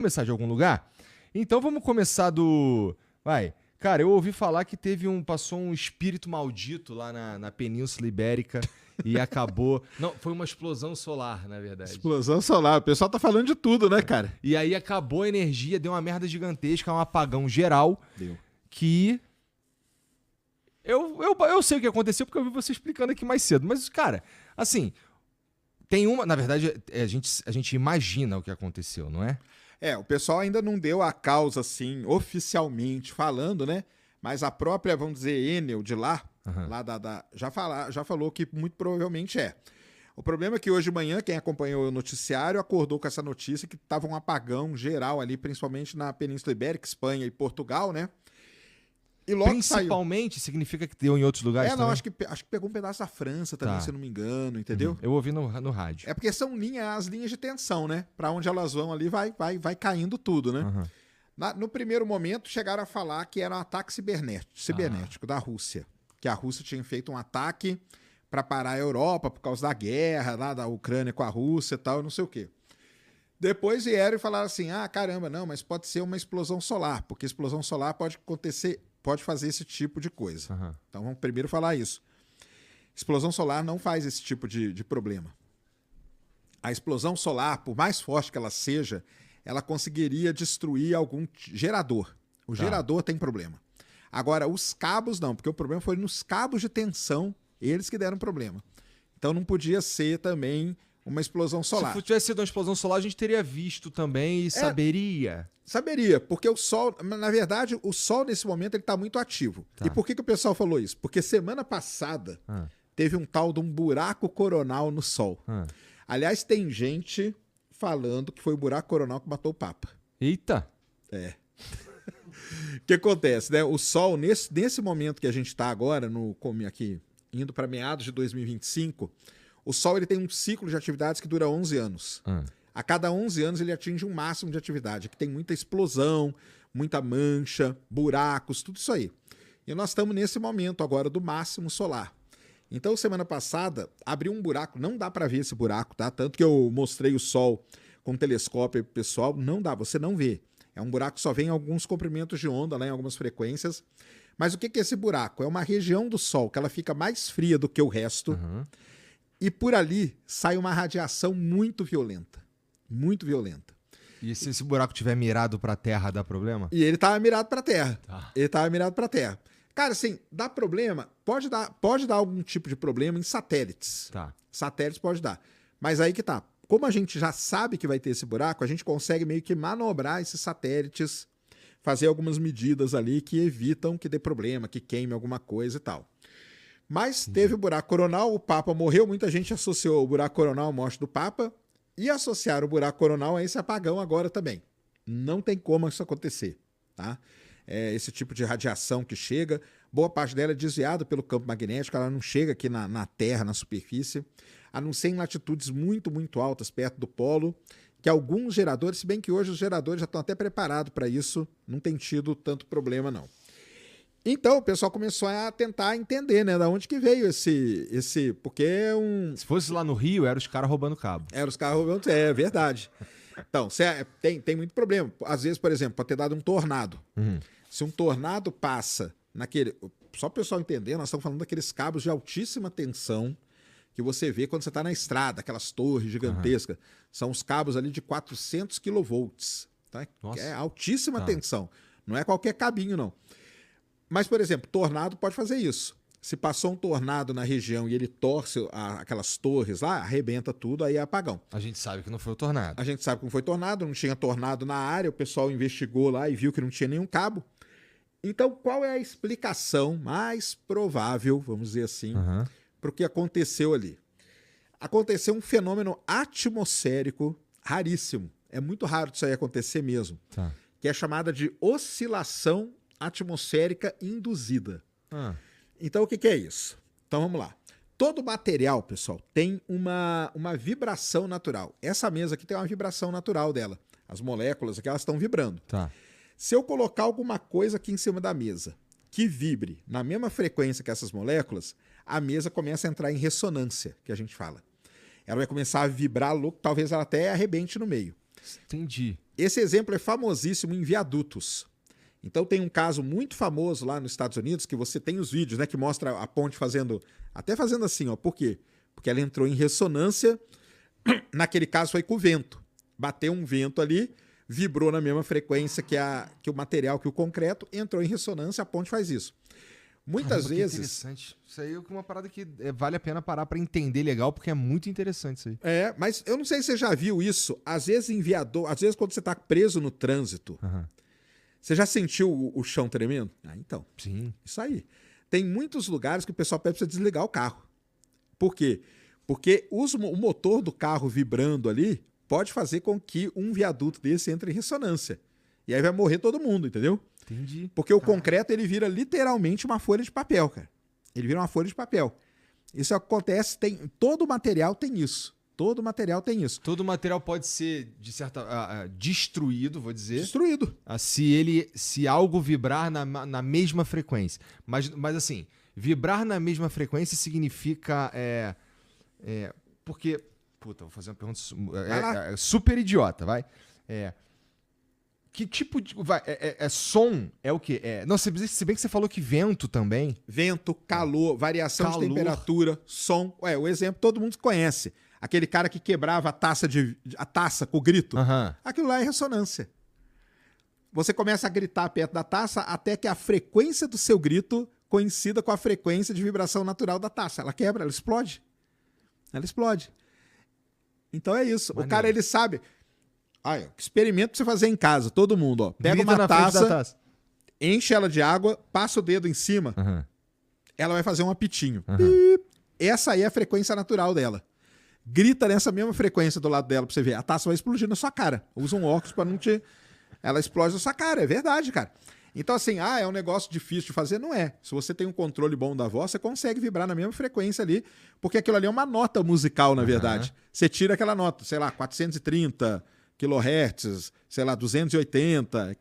Começar de algum lugar? Então vamos começar do... Vai. Cara, eu ouvi falar que passou um espírito maldito lá na Península Ibérica e acabou... Não, foi uma explosão solar, na verdade. Explosão solar. O pessoal tá falando de tudo, né, cara? E aí acabou a energia, deu uma merda gigantesca, um apagão geral. Deu. Que... Eu sei o que aconteceu porque eu vi você explicando aqui mais cedo. Mas, cara, assim... Tem uma... Na verdade, a gente imagina o que aconteceu, não é? O pessoal ainda não deu a causa, assim, oficialmente falando, né? Mas a própria, vamos dizer, Enel de lá, já falou que muito provavelmente é. O problema é que hoje de manhã, quem acompanhou o noticiário acordou com essa notícia que estava um apagão geral ali, principalmente na Península Ibérica, Espanha e Portugal, né? E logo principalmente saiu. Significa que deu em outros lugares também? Não, acho que pegou um pedaço da França também, se eu não me engano, entendeu? Eu ouvi no rádio. É porque são as linhas de tensão, né? Para onde elas vão ali vai caindo tudo, né? No primeiro momento chegaram a falar que era um ataque cibernético da Rússia, que a Rússia tinha feito um ataque para parar a Europa por causa da guerra lá da Ucrânia com a Rússia e tal, não sei o quê. Depois vieram e falaram assim, caramba, não, mas pode ser uma explosão solar, porque explosão solar pode fazer esse tipo de coisa. Então vamos primeiro falar isso. Explosão solar não faz esse tipo de problema. A explosão solar, por mais forte que ela seja, ela conseguiria destruir algum gerador. O gerador tem problema. Agora, os cabos não, porque o problema foi nos cabos de tensão, eles que deram problema. Então não podia ser também uma explosão solar. Se tivesse sido uma explosão solar, a gente teria visto também e saberia. Saberia, porque o Sol, na verdade, o Sol nesse momento ele está muito ativo. E por que o pessoal falou isso? Porque semana passada teve um tal de um buraco coronal no Sol. Aliás, tem gente falando que foi o buraco coronal que matou o Papa. Eita! O que acontece, né? O Sol, nesse momento que a gente está agora, aqui, indo para meados de 2025, o Sol ele tem um ciclo de atividades que dura 11 anos. A cada 11 anos ele atinge um máximo de atividade, que tem muita explosão, muita mancha, buracos, tudo isso aí. E nós estamos nesse momento agora do máximo solar. Então, semana passada, abriu um buraco, não dá para ver esse buraco, tá? Tanto que eu mostrei o Sol com um telescópio pro pessoal, não dá, você não vê. É um buraco que só vem em alguns comprimentos de onda, lá em algumas frequências. Mas o que é esse buraco? É uma região do Sol que ela fica mais fria do que o resto. E por ali sai uma radiação muito violenta. Muito violenta. E se esse buraco tiver mirado para a Terra, dá problema? E ele tava mirado para a Terra. Ele tava mirado para a Terra. Cara, assim, dá problema? Pode dar algum tipo de problema em satélites. Satélites pode dar. Mas aí que tá. Como a gente já sabe que vai ter esse buraco, a gente consegue meio que manobrar esses satélites, fazer algumas medidas ali que evitam que dê problema, que queime alguma coisa e tal. Mas teve o buraco coronal, o Papa morreu, muita gente associou o buraco coronal à morte do Papa e associaram o buraco coronal a esse apagão agora também. Não tem como isso acontecer, tá? Esse tipo de radiação que chega, boa parte dela é desviada pelo campo magnético, ela não chega aqui na Terra, na superfície, a não ser em latitudes muito, muito altas, perto do polo, que alguns geradores, se bem que hoje os geradores já estão até preparados para isso, não tem tido tanto problema não. Então o pessoal começou a tentar entender, né, da onde que veio esse porque é um... Se fosse lá no Rio, eram os caras roubando cabo. Eram os caras roubando, é verdade. Então, tem muito problema. Às vezes, por exemplo, pode ter dado um tornado. Se um tornado passa naquele... Só para o pessoal entender, nós estamos falando daqueles cabos de altíssima tensão que você vê quando você está na estrada, aquelas torres gigantescas. São os cabos ali de 400 kV. Tá? É altíssima tensão. Não é qualquer cabinho, não. Mas, por exemplo, tornado pode fazer isso. Se passou um tornado na região e ele torce aquelas torres lá, arrebenta tudo, aí é apagão. A gente sabe que não foi o tornado. A gente sabe que não foi tornado, não tinha tornado na área, o pessoal investigou lá e viu que não tinha nenhum cabo. Então, qual é a explicação mais provável, vamos dizer assim, para o que aconteceu ali? Aconteceu um fenômeno atmosférico raríssimo. É muito raro isso aí acontecer mesmo. Que é chamada de oscilação atmosférica induzida. Então, o que é isso? Então, vamos lá. Todo material, pessoal, tem uma vibração natural. Essa mesa aqui tem uma vibração natural dela. As moléculas aqui, elas estão vibrando. Se eu colocar alguma coisa aqui em cima da mesa que vibre na mesma frequência que essas moléculas, a mesa começa a entrar em ressonância, que a gente fala. Ela vai começar a vibrar louco, talvez ela até arrebente no meio. Entendi. Esse exemplo é famosíssimo em viadutos. Então tem um caso muito famoso lá nos Estados Unidos, que você tem os vídeos, né, que mostra a ponte até fazendo assim, ó. Por quê? Porque ela entrou em ressonância, naquele caso foi com o vento. Bateu um vento ali, vibrou na mesma frequência que o material, que o concreto, entrou em ressonância, a ponte faz isso. Muitas vezes... Interessante. Isso aí é uma parada que vale a pena parar para entender legal, porque é muito interessante isso aí. Mas eu não sei se você já viu isso. Às vezes às vezes quando você está preso no trânsito, você já sentiu o chão tremendo? Então. Sim. Isso aí. Tem muitos lugares que o pessoal pede para desligar o carro. Por quê? Porque o motor do carro vibrando ali pode fazer com que um viaduto desse entre em ressonância. E aí vai morrer todo mundo, entendeu? Entendi. Porque o concreto, ele vira literalmente uma folha de papel, cara. Ele vira uma folha de papel. Isso acontece, todo material tem isso. Todo material tem isso. Todo material pode ser, de certa destruído, vou dizer. Destruído. Se algo vibrar na mesma frequência. Mas assim, vibrar na mesma frequência significa... porque... Puta, vou fazer uma pergunta super idiota, vai. Que tipo de... som é o quê? Não, se bem que você falou que vento também. Vento, calor, variação de temperatura, som. O exemplo todo mundo conhece. Aquele cara que quebrava a taça com o grito. Aquilo lá é ressonância. Você começa a gritar perto da taça até que a frequência do seu grito coincida com a frequência de vibração natural da taça. Ela quebra, ela explode. Ela explode. Então é isso. Maneiro. O cara, ele sabe... experimento pra você fazer em casa, todo mundo. Ó. Pega uma taça, enche ela de água, passa o dedo em cima, ela vai fazer um apitinho. Essa aí é a frequência natural dela. Grita nessa mesma frequência do lado dela pra você ver. A taça vai explodir na sua cara. Usa um óculos pra não te... Ela explode na sua cara, é verdade, cara. Então assim, é um negócio difícil de fazer? Não é. Se você tem um controle bom da voz, você consegue vibrar na mesma frequência ali, porque aquilo ali é uma nota musical, na verdade. Você tira aquela nota, sei lá, 430 kHz, sei lá, 280.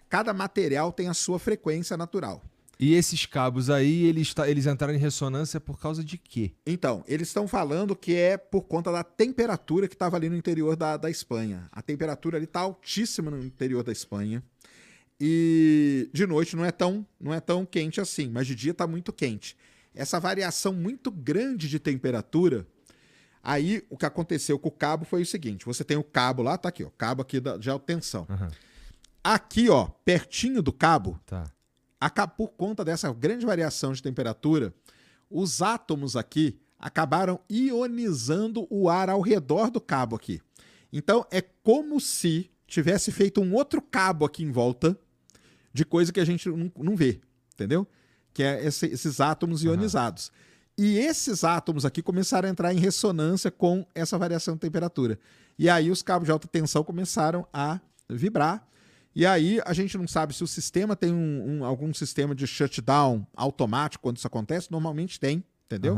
Cada material tem a sua frequência natural. E esses cabos aí, eles entraram em ressonância por causa de quê? Então, eles estão falando que é por conta da temperatura que estava ali no interior da Espanha. A temperatura ali está altíssima no interior da Espanha. E de noite não é tão quente assim, mas de dia está muito quente. Essa variação muito grande de temperatura, aí o que aconteceu com o cabo foi o seguinte: você tem o cabo lá, tá aqui, ó, cabo aqui de alta tensão. Aqui, ó, pertinho do cabo, por conta dessa grande variação de temperatura, os átomos aqui acabaram ionizando o ar ao redor do cabo aqui. Então é como se tivesse feito um outro cabo aqui em volta de coisa que a gente não vê, entendeu? Que é esses átomos ionizados. E esses átomos aqui começaram a entrar em ressonância com essa variação de temperatura. E aí os cabos de alta tensão começaram a vibrar. E aí a gente não sabe se o sistema tem algum sistema de shutdown automático quando isso acontece. Normalmente tem, entendeu?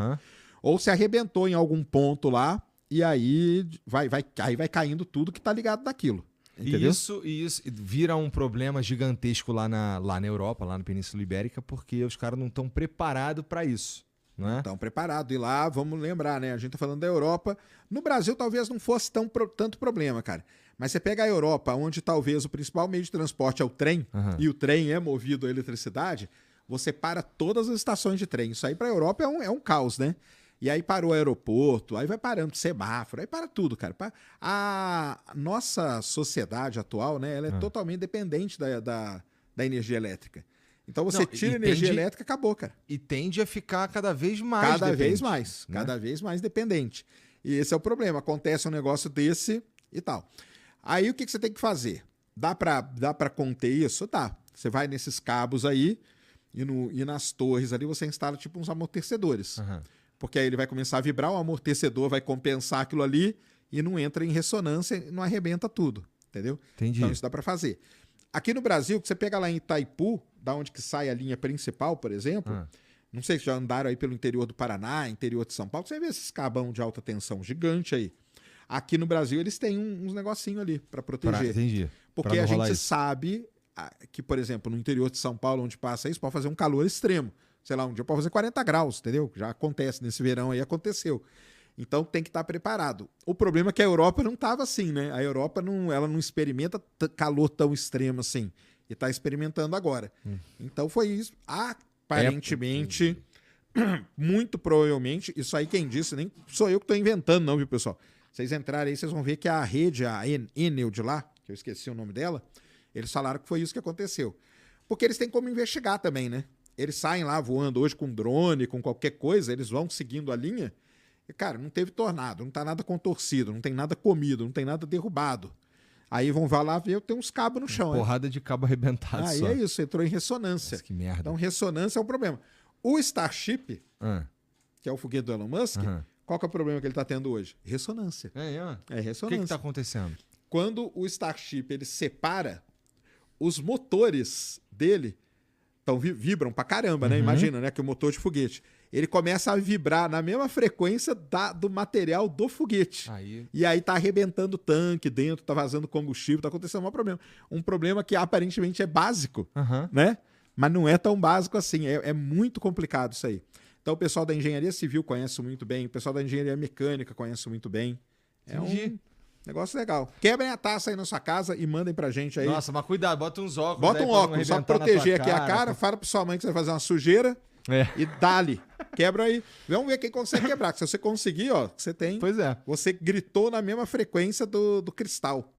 Ou se arrebentou em algum ponto lá e aí vai caindo tudo que está ligado naquilo. Entendeu? E isso vira um problema gigantesco lá na Europa, lá na Península Ibérica, porque os caras não estão preparados para isso. Não é? Estão preparados. E lá, vamos lembrar, né? A gente tá falando da Europa. No Brasil, talvez não fosse tanto problema, cara. Mas você pega a Europa, onde talvez o principal meio de transporte é o trem, e o trem é movido a eletricidade, você para todas as estações de trem. Isso aí para a Europa é um caos, né? E aí parou o aeroporto, aí vai parando semáforo, aí para tudo, cara. A nossa sociedade atual, né? Ela é totalmente dependente da energia elétrica. Então você tira energia elétrica, acabou, cara. E tende a ficar cada vez mais Cada vez mais dependente. E esse é o problema. Acontece um negócio desse e tal. Aí o que você tem que fazer? Dá pra conter isso? Dá. Você vai nesses cabos aí e nas torres ali você instala tipo uns amortecedores. Porque aí ele vai começar a vibrar, o amortecedor vai compensar aquilo ali e não entra em ressonância e não arrebenta tudo. Entendeu? Entendi. Então isso dá pra fazer. Aqui no Brasil, que você pega lá em Itaipu, da onde que sai a linha principal, por exemplo, não sei se já andaram aí pelo interior do Paraná, interior de São Paulo, você vê esses cabão de alta tensão gigante aí. Aqui no Brasil eles têm uns negocinhos ali para proteger. Entendi. Porque a gente sabe que, por exemplo, no interior de São Paulo, onde passa isso, pode fazer um calor extremo. Sei lá, um dia pode fazer 40 graus, entendeu? Já acontece nesse verão aí, aconteceu. Então tem que estar preparado. O problema é que a Europa não estava assim, né? A Europa ela não experimenta calor tão extremo assim. E está experimentando agora. Então foi isso. Aparentemente, muito provavelmente, isso aí quem disse, nem sou eu que estou inventando não, viu, pessoal? Vocês entrarem aí, vocês vão ver que a rede, a Enel de lá, que eu esqueci o nome dela, eles falaram que foi isso que aconteceu. Porque eles têm como investigar também, né? Eles saem lá voando hoje com drone, com qualquer coisa, eles vão seguindo a linha. E, cara, não teve tornado, não tá nada contorcido, não tem nada comido, não tem nada derrubado. Aí vão lá ver, tem uns cabos no chão. Porrada de cabo arrebentado só. Aí é isso, entrou em ressonância. Nossa, que merda. Então, ressonância é o problema. O Starship, que é o foguete do Elon Musk, qual que é o problema que ele tá tendo hoje? Ressonância. É ressonância. O que tá acontecendo? Quando o Starship ele separa, os motores dele vibram pra caramba, né? Imagina, né? Que o motor de foguete. Ele começa a vibrar na mesma frequência do material do foguete. E aí tá arrebentando o tanque dentro, tá vazando combustível, tá acontecendo um problema. Um problema que aparentemente é básico, né? Mas não é tão básico assim. É muito complicado isso aí. Então o pessoal da engenharia civil conhece muito bem, o pessoal da engenharia mecânica conhece muito bem. É um negócio legal. Quebrem a taça aí na sua casa e mandem pra gente aí. Nossa, mas cuidado, bota uns óculos. Bota um óculos, só pra proteger aqui a cara. Fala pra sua mãe que você vai fazer uma sujeira. E dá-lhe. Quebra aí. Vamos ver quem consegue quebrar. Se você conseguir, ó, você tem. Pois é. Você gritou na mesma frequência do cristal.